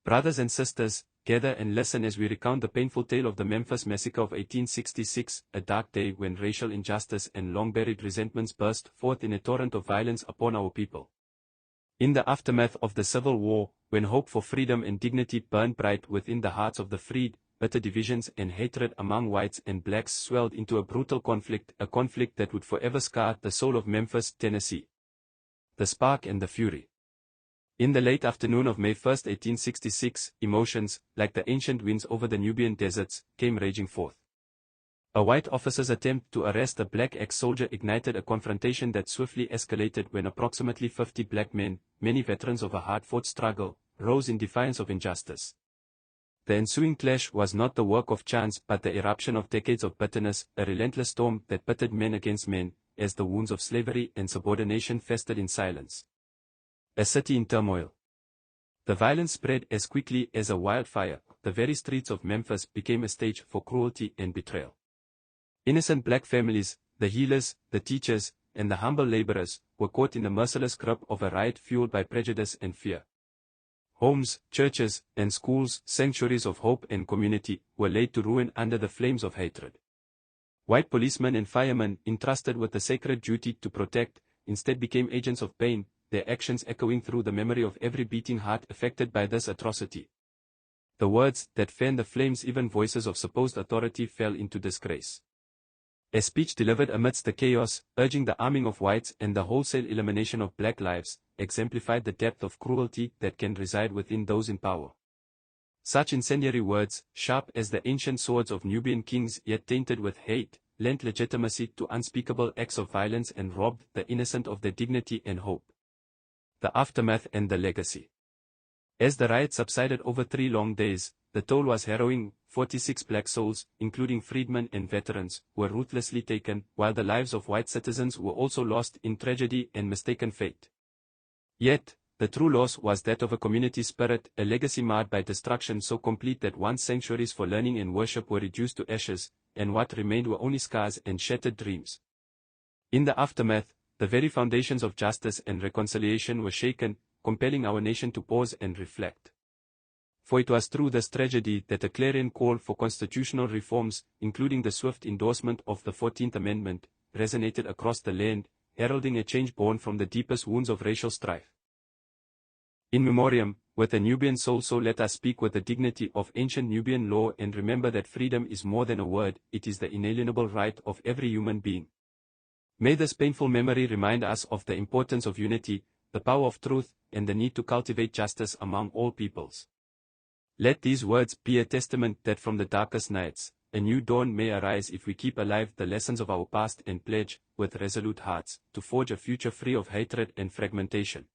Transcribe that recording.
Brothers and sisters, gather and listen as we recount the painful tale of the Memphis Massacre of 1866, a dark day when racial injustice and long-buried resentments burst forth in a torrent of violence upon our people. In the aftermath of the Civil War, when hope for freedom and dignity burned bright within the hearts of the freed, bitter divisions and hatred among whites and blacks swelled into a brutal conflict, a conflict that would forever scar the soul of Memphis, Tennessee. The spark and the fury. In the late afternoon of May 1, 1866, emotions, like the ancient winds over the Nubian deserts, came raging forth. A white officer's attempt to arrest a black ex-soldier ignited a confrontation that swiftly escalated when approximately 50 black men, many veterans of a hard-fought struggle, rose in defiance of injustice. The ensuing clash was not the work of chance but the eruption of decades of bitterness, a relentless storm that pitted men against men, as the wounds of slavery and subordination festered in silence. A city in turmoil. The violence spread as quickly as a wildfire. The very streets of Memphis became a stage for cruelty and betrayal. Innocent black families, the healers, the teachers, and the humble laborers, were caught in the merciless grip of a riot fueled by prejudice and fear. Homes, churches, and schools, sanctuaries of hope and community, were laid to ruin under the flames of hatred. White policemen and firemen, entrusted with the sacred duty to protect, instead became agents of pain, their actions echoing through the memory of every beating heart affected by this atrocity. The words that fanned the flames, even voices of supposed authority, fell into disgrace. A speech delivered amidst the chaos, urging the arming of whites and the wholesale elimination of black lives, exemplified the depth of cruelty that can reside within those in power. Such incendiary words, sharp as the ancient swords of Nubian kings yet tainted with hate, lent legitimacy to unspeakable acts of violence and robbed the innocent of their dignity and hope. The aftermath and the legacy. As the riot subsided over 3 long days, the toll was harrowing. 46 black souls, including freedmen and veterans, were ruthlessly taken, while the lives of white citizens were also lost in tragedy and mistaken fate. Yet, the true loss was that of a community spirit, a legacy marred by destruction so complete that once sanctuaries for learning and worship were reduced to ashes, and what remained were only scars and shattered dreams. In the aftermath, the very foundations of justice and reconciliation were shaken, compelling our nation to pause and reflect. For it was through this tragedy that a clarion call for constitutional reforms, including the swift endorsement of the 14th Amendment, resonated across the land, heralding a change born from the deepest wounds of racial strife. In memoriam, with a Nubian soul, so let us speak with the dignity of ancient Nubian law and remember that freedom is more than a word, it is the inalienable right of every human being. May this painful memory remind us of the importance of unity, the power of truth, and the need to cultivate justice among all peoples. Let these words be a testament that from the darkest nights, a new dawn may arise if we keep alive the lessons of our past and pledge, with resolute hearts, to forge a future free of hatred and fragmentation.